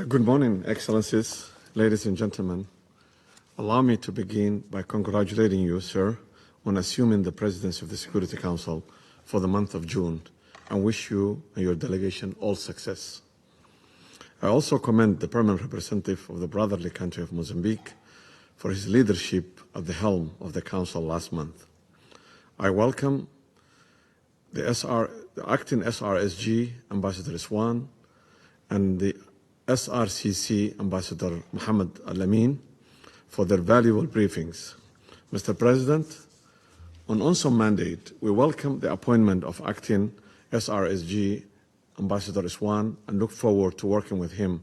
Good morning, Excellencies, ladies and gentlemen. Allow me to begin by congratulating you, sir, on assuming the presidency of the Security Council for the month of June, and wish you and your delegation all success. I also commend the permanent representative of the brotherly country of Mozambique for his leadership at the helm of the Council last month. I welcome the acting SRSG, Ambassador Swan, and the SRCC, Ambassador Mohammed Al-Amin, for their valuable briefings. Mr. President, on UNSOM mandate, we welcome the appointment of acting SRSG, Ambassador Swan, and look forward to working with him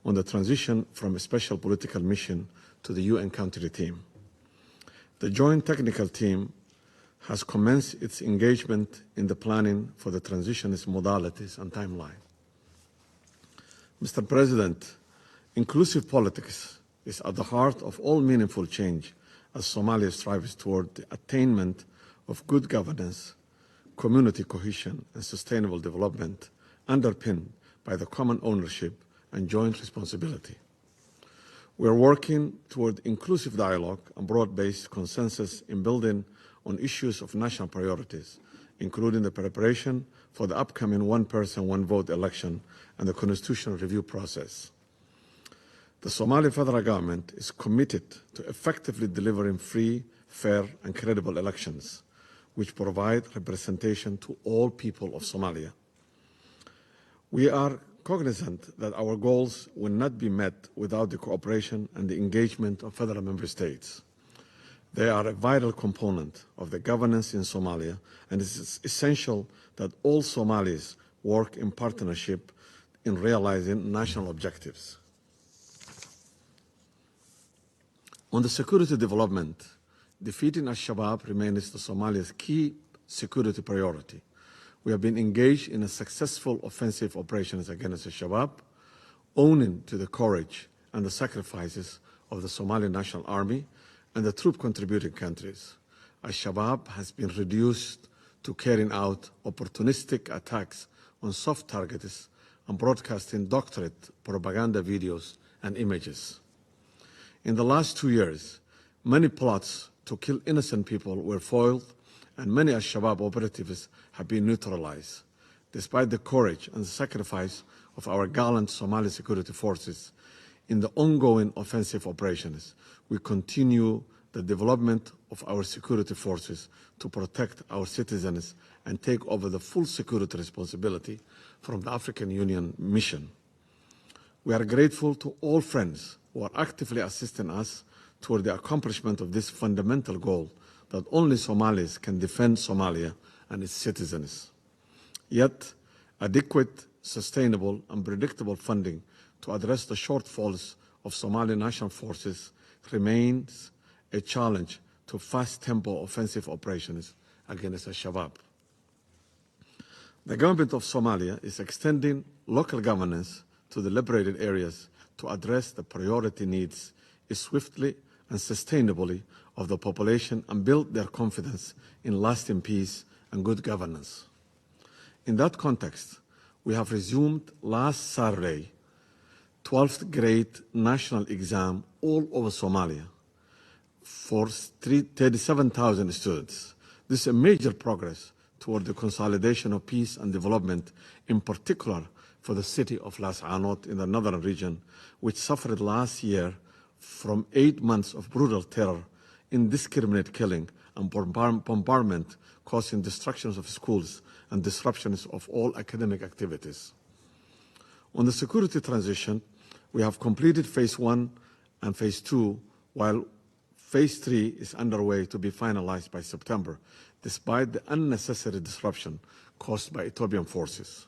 on the transition from a special political mission to the UN country team. The joint technical team has commenced its engagement in the planning for the transition's modalities and timeline. Mr. President, inclusive politics is at the heart of all meaningful change as Somalia strives toward the attainment of good governance, community cohesion, and sustainable development underpinned by the common ownership and joint responsibility. We are working toward inclusive dialogue and broad-based consensus in building on issues of national priorities, including the preparation for the upcoming one-person, one-vote election and the constitutional review process. The Somali federal government is committed to effectively delivering free, fair, and credible elections, which provide representation to all people of Somalia. We are cognizant that our goals will not be met without the cooperation and the engagement of federal member states. They are a vital component of the governance in Somalia, and it is essential that all Somalis work in partnership in realizing national objectives. On the security development, defeating al-Shabaab remains the Somalia's key security priority. We have been engaged in a successful offensive operations against al-Shabaab, owing to the courage and the sacrifices of the Somali National Army and the troop-contributing countries. Al-Shabaab has been reduced to carrying out opportunistic attacks on soft targets and broadcasting doctorate propaganda videos and images. In the last 2 years, many plots to kill innocent people were foiled, and many al-Shabaab operatives have been neutralized. Despite the courage and the sacrifice of our gallant Somali security forces, in the ongoing offensive operations, we continue the development of our security forces to protect our citizens and take over the full security responsibility from the African Union mission. We are grateful to all friends who are actively assisting us toward the accomplishment of this fundamental goal that only Somalis can defend Somalia and its citizens. Yet, adequate, sustainable, and predictable funding to address the shortfalls of Somali national forces remains a challenge to fast-tempo offensive operations against al-Shabaab. The government of Somalia is extending local governance to the liberated areas to address the priority needs swiftly and sustainably of the population and build their confidence in lasting peace and good governance. In that context, we have resumed last Saturday 12th grade national exam all over Somalia for 37,000 students. This is a major progress toward the consolidation of peace and development, in particular for the city of Las Anot in the northern region, which suffered last year from 8 months of brutal terror, indiscriminate killing, and bombardment, causing destructions of schools and disruptions of all academic activities. On the security transition, we have completed Phase 1 and Phase 2, while Phase 3 is underway to be finalized by September, despite the unnecessary disruption caused by Ethiopian forces.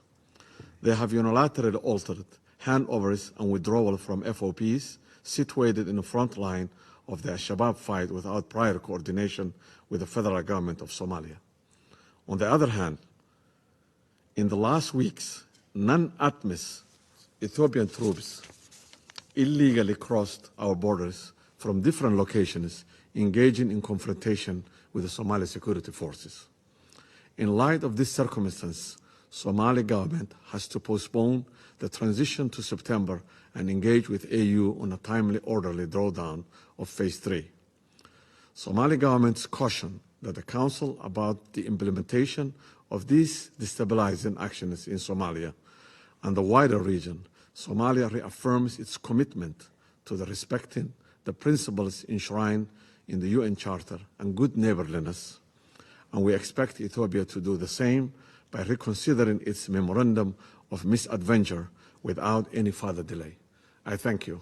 They have unilaterally altered handovers and withdrawal from FOPs situated in the front line of the al-Shabaab fight without prior coordination with the federal government of Somalia. On the other hand, in the last weeks, non-ATMIS Ethiopian troops illegally crossed our borders from different locations, engaging in confrontation with the Somali security forces. In light of this circumstance, Somali government has to postpone the transition to September and engage with AU on a timely, orderly drawdown of Phase 3. Somali government's caution that the Council about the implementation of these destabilizing actions in Somalia and the wider region, Somalia reaffirms its commitment to respecting the principles enshrined in the UN Charter and good neighborliness, and we expect Ethiopia to do the same by reconsidering its memorandum of misadventure without any further delay. I thank you.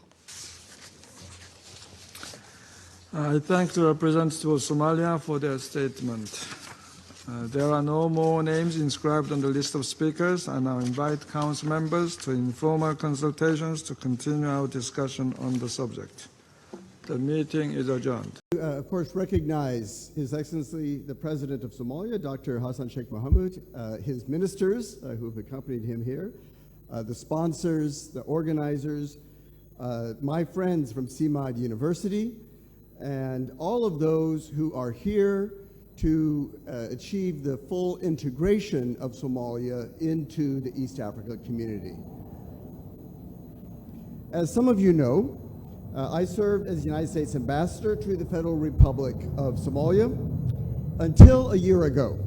I thank the representative of Somalia for their statement. There are no more names inscribed on the list of speakers. I now invite Council members to informal consultations to continue our discussion on the subject. The meeting is adjourned. Of course, recognize His Excellency the President of Somalia, Dr. Hassan Sheikh Mohamud, his ministers who have accompanied him here, the sponsors, the organizers, my friends from CMAD University, and all of those who are here to achieve the full integration of Somalia into the East Africa community. As some of you know, I served as the United States Ambassador to the Federal Republic of Somalia until a year ago.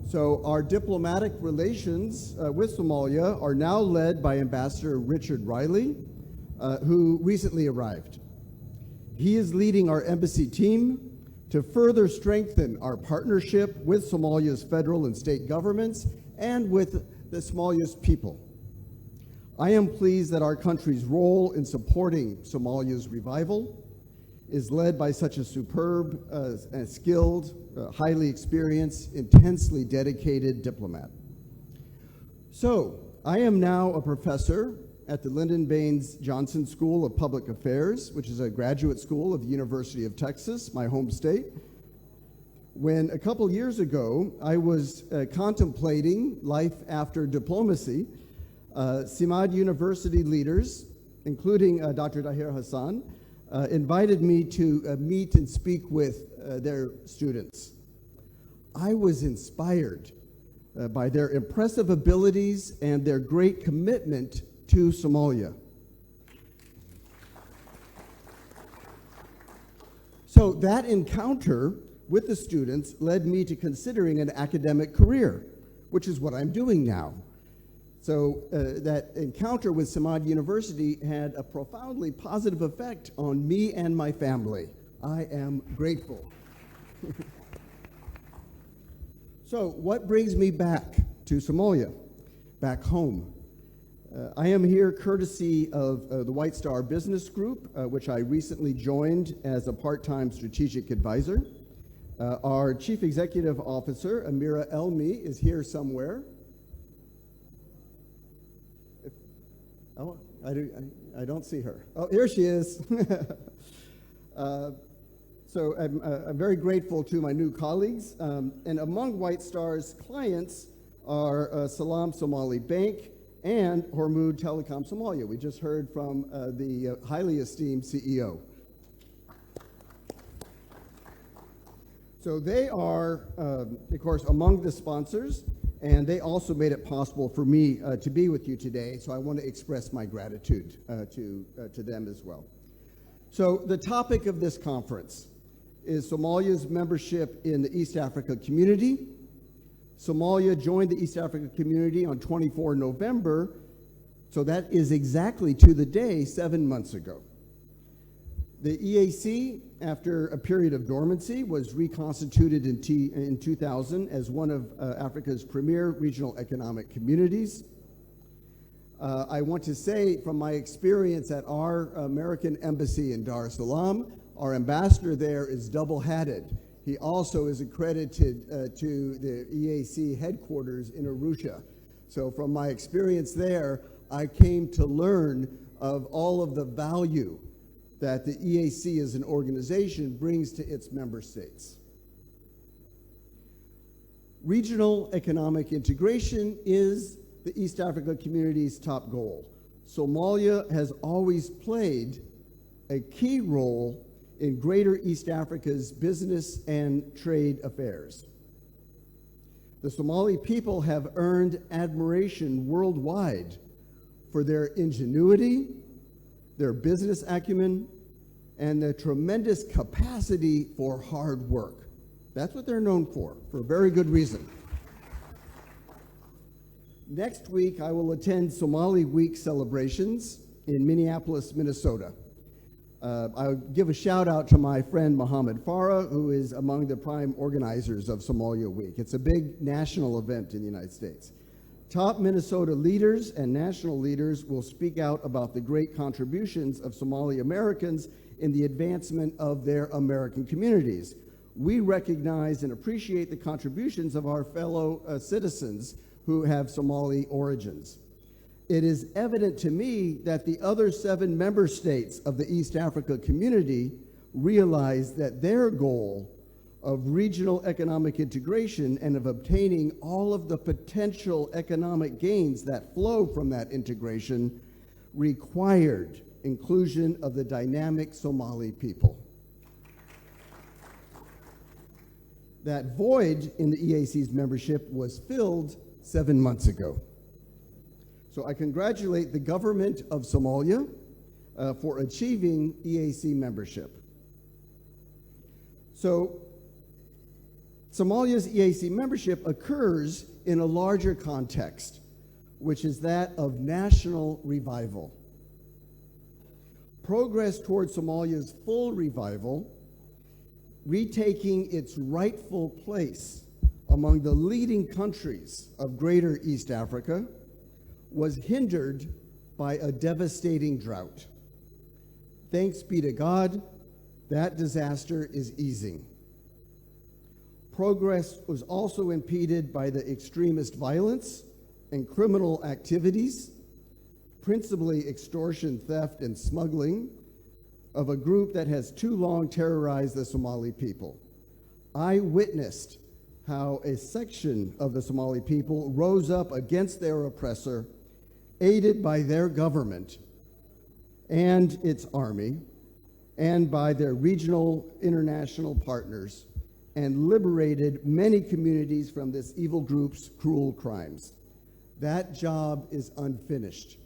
So our diplomatic relations with Somalia are now led by Ambassador Richard Riley, who recently arrived. He is leading our embassy team to further strengthen our partnership with Somalia's federal and state governments and with the Somalia's people. I am pleased that our country's role in supporting Somalia's revival is led by such a superb and skilled, highly experienced, intensely dedicated diplomat. So, I am now a professor at the Lyndon Baines Johnson School of Public Affairs, which is a graduate school of the University of Texas, my home state. When a couple years ago, I was contemplating life after diplomacy, CMAD University leaders, including Dr. Danjire Hassan, invited me to meet and speak with their students. I was inspired by their impressive abilities and their great commitment to Somalia. So that encounter with the students led me to considering an academic career, which is what I'm doing now. So that encounter with CMAD University had a profoundly positive effect on me and my family. I am grateful. So what brings me back to Somalia, back home? I am here courtesy of the White Star Business Group, which I recently joined as a part-time strategic advisor. Our Chief Executive Officer, Amira Elmi, is here somewhere. I don't see her. Oh, here she is. So I'm very grateful to my new colleagues. And among White Star's clients are Salam Somali Bank and Hormuz Telecom Somalia. We just heard from the highly esteemed CEO. So they are, of course, among the sponsors, and they also made it possible for me to be with you today, so I want to express my gratitude to them as well. So the topic of this conference is Somalia's membership in the East Africa community. Somalia joined the East Africa community on 24 November, so that is exactly to the day 7 months ago. The EAC, after a period of dormancy, was reconstituted in 2000 as one of Africa's premier regional economic communities. I want to say from my experience at our American embassy in Dar es Salaam, our ambassador there is double-hatted. He also is accredited to the EAC headquarters in Arusha. So from my experience there, I came to learn of all of the value that the EAC as an organization brings to its member states. Regional economic integration is the East Africa community's top goal. Somalia has always played a key role in Greater East Africa's business and trade affairs. The Somali people have earned admiration worldwide for their ingenuity, their business acumen, and their tremendous capacity for hard work. That's what they're known for a very good reason. Next week, I will attend Somali Week celebrations in Minneapolis, Minnesota. I'll give a shout out to my friend Mohammed Farah, who is among the prime organizers of Somalia Week. It's a big national event in the United States. Top Minnesota leaders and national leaders will speak out about the great contributions of Somali Americans in the advancement of their American communities. We recognize and appreciate the contributions of our fellow citizens who have Somali origins. It is evident to me that the other 7 member states of the East Africa community realize that their goal of regional economic integration and of obtaining all of the potential economic gains that flow from that integration required inclusion of the dynamic Somali people. That void in the EAC's membership was filled 7 months ago. So I congratulate the government of Somalia for achieving EAC membership. So Somalia's EAC membership occurs in a larger context, which is that of national revival. Progress toward Somalia's full revival, retaking its rightful place among the leading countries of Greater East Africa, was hindered by a devastating drought. Thanks be to God, that disaster is easing. Progress was also impeded by the extremist violence and criminal activities, principally extortion, theft, and smuggling, of a group that has too long terrorized the Somali people. I witnessed how a section of the Somali people rose up against their oppressor, aided by their government and its army, and by their regional international partners, and liberated many communities from this evil group's cruel crimes. That job is unfinished.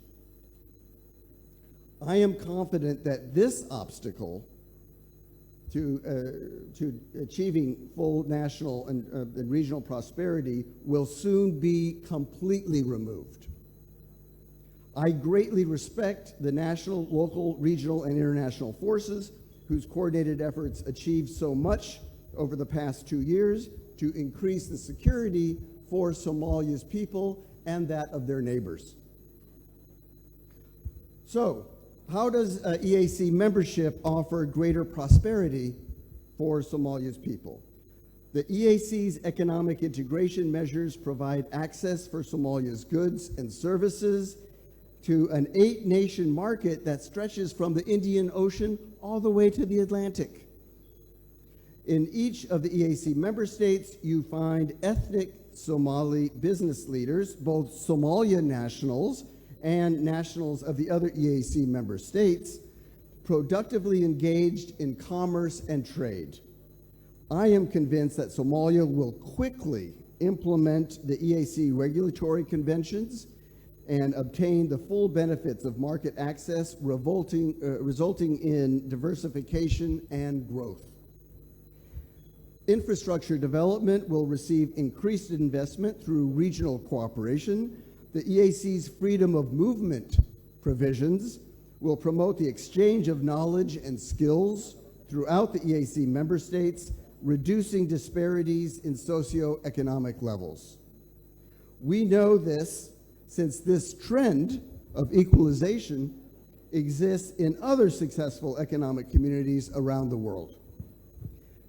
I am confident that this obstacle to achieving full national and regional prosperity will soon be completely removed. I greatly respect the national, local, regional, and international forces whose coordinated efforts achieved so much over the past 2 years to increase the security for Somalia's people and that of their neighbors. So, how does EAC membership offer greater prosperity for Somalia's people? The EAC's economic integration measures provide access for Somalia's goods and services to an 8-nation market that stretches from the Indian Ocean all the way to the Atlantic. In each of the EAC member states, you find ethnic Somali business leaders, both Somalia nationals and nationals of the other EAC member states, productively engaged in commerce and trade. I am convinced that Somalia will quickly implement the EAC regulatory conventions and obtain the full benefits of market access, resulting in diversification and growth. Infrastructure development will receive increased investment through regional cooperation. The EAC's freedom of movement provisions will promote the exchange of knowledge and skills throughout the EAC member states, reducing disparities in socioeconomic levels. We know this since this trend of equalization exists in other successful economic communities around the world.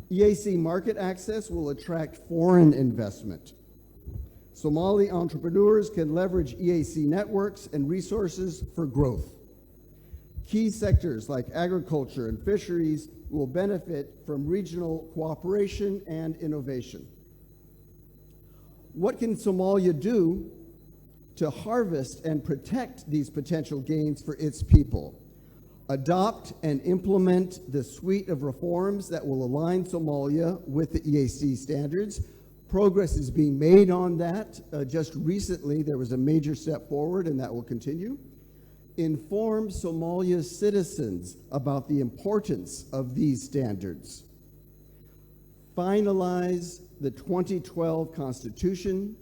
EAC market access will attract foreign investment. Somali entrepreneurs can leverage EAC networks and resources for growth. Key sectors like agriculture and fisheries will benefit from regional cooperation and innovation. What can Somalia do to harvest and protect these potential gains for its people? Adopt and implement the suite of reforms that will align Somalia with the EAC standards, Progress is being made on that. Just recently, there was a major step forward, and that will continue. Inform Somalia's citizens about the importance of these standards. Finalize the 2012 Constitution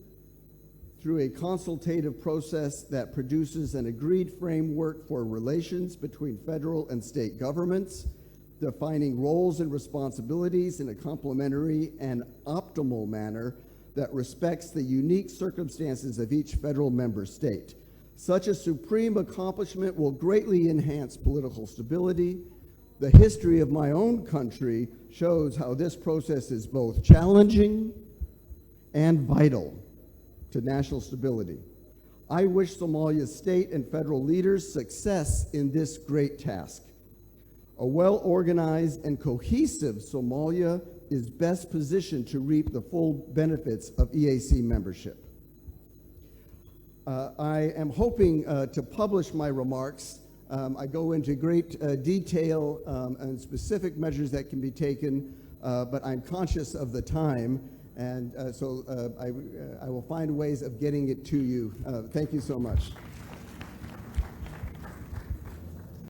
through a consultative process that produces an agreed framework for relations between federal and state governments, defining roles and responsibilities in a complementary and optimal manner that respects the unique circumstances of each federal member state. Such a supreme accomplishment will greatly enhance political stability. The history of my own country shows how this process is both challenging and vital to national stability. I wish Somalia's state and federal leaders success in this great task. A well-organized and cohesive Somalia is best positioned to reap the full benefits of EAC membership. I am hoping to publish my remarks. I go into great detail and specific measures that can be taken, but I'm conscious of the time, and so I will find ways of getting it to you. Thank you so much.